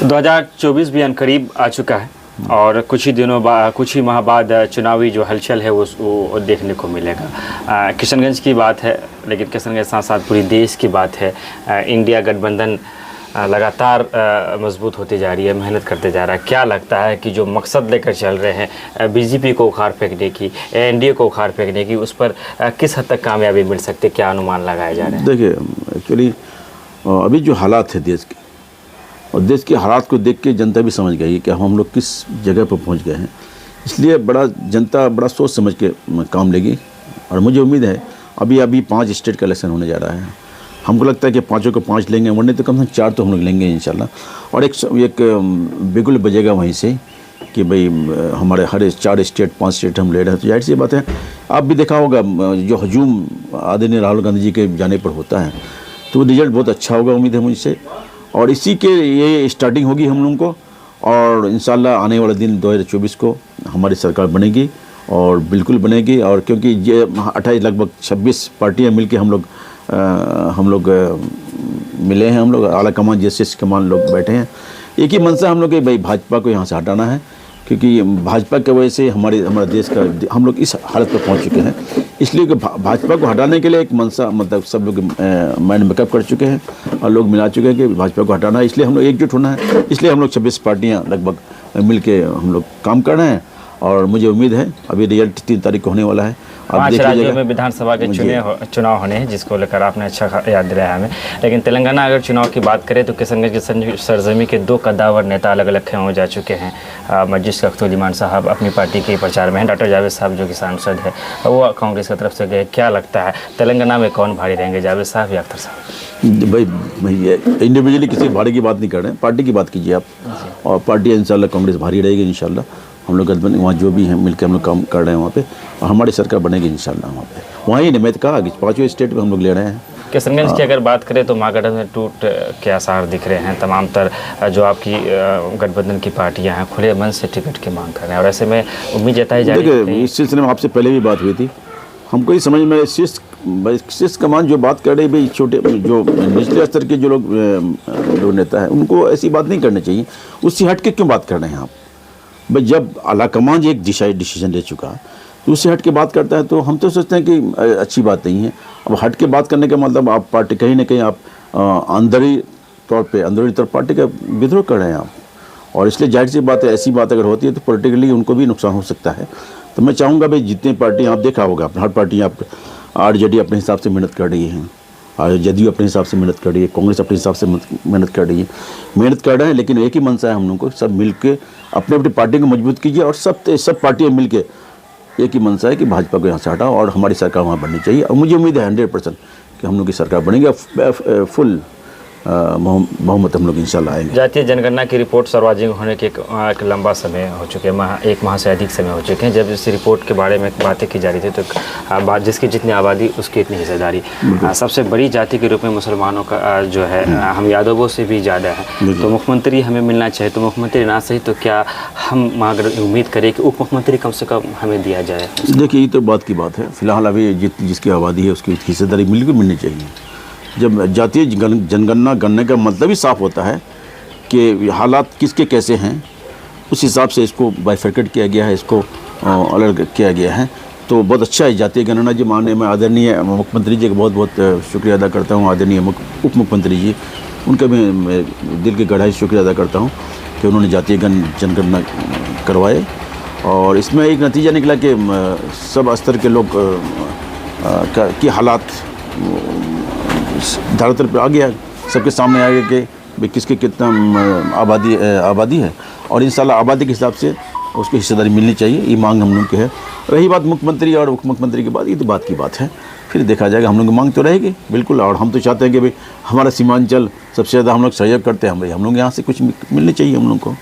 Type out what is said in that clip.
2024 भी अनकरीब आ चुका है और कुछ ही माह बाद चुनावी जो हलचल है वो देखने को मिलेगा। किशनगंज की बात है, लेकिन किशनगंज साथ साथ पूरी देश की बात है। इंडिया गठबंधन लगातार मजबूत होती जा रही है, मेहनत करते जा रहा है। क्या लगता है कि जो मकसद लेकर चल रहे हैं बीजेपी को उखाड़ फेंकने की, एनडीए को उखाड़ फेंकने की, उस पर किस हद तक कामयाबी मिल सकती है? क्या अनुमान लगाए जा रहे हैं? देखिए, एक्चुअली अभी जो हालात है देश के, और देश के हालात को देख के जनता भी समझ गई कि हम लोग किस जगह पर पहुंच गए हैं। इसलिए जनता बड़ा सोच समझ के काम लेगी। और मुझे उम्मीद है अभी 5 स्टेट का इलेक्शन होने जा रहा है। हमको लगता है कि 5 को 5 लेंगे, वरना तो कम से कम 4 तो हम लोग लेंगे इंशाल्लाह। और एक बिगुल बजेगा वहीं से कि भाई हमारे हर 4 स्टेट 5 स्टेट हम ले रहे हैं। तो जाहिर सी बात है, आप भी देखा होगा जो हजूम आदरणीय राहुल गांधी जी के जाने पर होता है, तो रिजल्ट बहुत अच्छा होगा, उम्मीद है मुझसे। और इसी के ये स्टार्टिंग होगी हम लोगों को, और इंशाल्लाह आने वाले दिन 2024 को हमारी सरकार बनेगी, और बिल्कुल बनेगी। और क्योंकि ये 28 लगभग 26 पार्टियां मिलके हम लोग मिले हैं, हम लोग आला कमान जैसे कमान लोग बैठे हैं। एक ही मनसा हम लोग के भाई भाजपा को यहाँ से हटाना है, क्योंकि भाजपा की वजह से हमारा देश का हम लोग इस हालत पर पहुँच चुके हैं। इसलिए कि भाजपा को हटाने के लिए एक मनसा मतलब सब लोग माइंड मेकअप कर चुके हैं और लोग मिला चुके हैं कि भाजपा को हटाना है। इसलिए हम लोग एकजुट होना है। इसलिए हम लोग 26 पार्टियाँ लगभग मिल के हम लोग काम कर रहे हैं। और मुझे उम्मीद है अभी रिजल्ट 3 तारीख को होने वाला है। 5 राज्यों में विधानसभा के चुनाव होने हैं, जिसको लेकर आपने अच्छा याद दिलाया हमें। लेकिन तेलंगाना अगर चुनाव की बात करें तो किशनगंज की सरजमी के 2 कद्दावर नेता अलग अलग हो जा चुके हैं। मजिद अख्तर ईमान साहब अपनी पार्टी के प्रचार में हैं, डॉक्टर जावेद साहब जो कि सांसद है वो कांग्रेस की तरफ से गए। क्या लगता है तेलंगाना में कौन भारी रहेंगे, जावेद साहब या अख्तर साहब? भाई इंडिविजुअली किसी भारी की बात नहीं कर रहे हैं, पार्टी की बात कीजिए आप। और पार्टी इंशाल्लाह कांग्रेस भारी रहेगी इंशाल्लाह। हम लोग गठबंधन वहाँ जो भी हैं मिलकर हम लोग काम कर रहे हैं वहाँ पे, और हमारी सरकार बनेगी इंशाल्लाह वहाँ पे। वहीं नहीं, मैं तो कहा कि 5 स्टेट में हम लोग ले रहे हैं। किशनगंज की अगर बात करें तो महागठबंधन में टूट के आसार दिख रहे हैं। तमाम तर जो आपकी गठबंधन की पार्टियां हैं खुले मन से टिकट की मांग कर रहे हैं, और ऐसे में उम्मीद जताई जा रही है। देखिए, इस सिलसिले में आपसे पहले भी बात हुई थी। हमको ये समझ में शीर्ष कमान जो बात कर रहे भाई, छोटे जो निचले स्तर के जो लोग नेता हैं, उनको ऐसी बात नहीं करनी चाहिए। उससे हट के क्यों बात कर रहे हैं आप? भाई जब आला कमान एक डिसीजन ले चुका तो उससे हट के बात करता है, तो हम तो सोचते हैं कि अच्छी बात नहीं है। अब हट के बात करने का मतलब आप पार्टी कहीं ना कहीं आप अंदरूनी तौर पार्टी का विद्रोह कर रहे हैं आप। और इसलिए जाहिर सी बात है, ऐसी बात अगर होती है तो पॉलिटिकली उनको भी नुकसान हो सकता है। तो मैं चाहूँगा भाई जितनी पार्टी आप देखा होगा, हर पार्टी आप आरजेडी अपने हिसाब से मेहनत कर रही है, और जदयू अपने हिसाब से मेहनत कर रही है, कांग्रेस अपने हिसाब से मेहनत कर रही है, मेहनत कर रहे हैं। लेकिन एक ही मनसा है हम लोग को, सब मिल के अपने अपनी पार्टी को मजबूत कीजिए। और सब पार्टियाँ मिल के एक ही मनसा है कि भाजपा को यहाँ से हटाओ और हमारी सरकार वहाँ बननी चाहिए। और मुझे उम्मीद है 100% कि हम लोग की सरकार बनेगी, फुल बहुमत हम लोग इंशाल्लाह आएंगे। जातीय जनगणना की रिपोर्ट सार्वजनिक होने के एक लंबा समय हो चुके हैं, 1 माह से अधिक समय हो चुके हैं। जब इस रिपोर्ट के बारे में बातें की जा रही थी तो जिसकी जितनी आबादी उसकी इतनी हिस्सेदारी, सबसे बड़ी जाति के रूप में मुसलमानों का जो है हम यादवों से भी ज़्यादा है। तो मुख्यमंत्री हमें मिलना चाहिए, तो मुख्यमंत्री ना सही तो क्या हम उम्मीद करें कि उप मुख्यमंत्री कम से कम हमें दिया जाए? देखिए, ये तो बात की बात है। फिलहाल अभी जिसकी आबादी है उसकी हिस्सेदारी मिलनी चाहिए। जब जातीय जनगणना करने का मतलब ही साफ होता है कि हालात किसके कैसे हैं, उस हिसाब से इसको बाइफरकेट किया गया है, इसको अलग किया गया है। तो बहुत अच्छा है जातीय गणना जी। माननीय मैं आदरणीय मुख्यमंत्री जी का बहुत बहुत शुक्रिया अदा करता हूँ, आदरणीय उप मुख्यमंत्री जी, उनका मैं दिल की गहराई से शुक्रिया अदा करता हूँ कि उन्होंने जातीय जनगणना करवाए। और इसमें एक नतीजा निकला कि सब स्तर के लोग की हालात धरातल पर आ गया, सबके सामने आ गया कि भाई किसके कितना आबादी है, और इंशाल्लाह आबादी के हिसाब से उसको हिस्सेदारी मिलनी चाहिए। ये मांग हम लोग की है। रही बात मुख्यमंत्री और उप मुख्यमंत्री की बात, ये तो बात की बात है, फिर देखा जाएगा। हम लोग की मांग तो रहेगी बिल्कुल। और हम तो चाहते हैं कि भाई हमारा सीमांचल सबसे ज़्यादा हम लोग सहयोग करते हैं, हम लोग यहाँ से कुछ मिलनी चाहिए हम लोग को।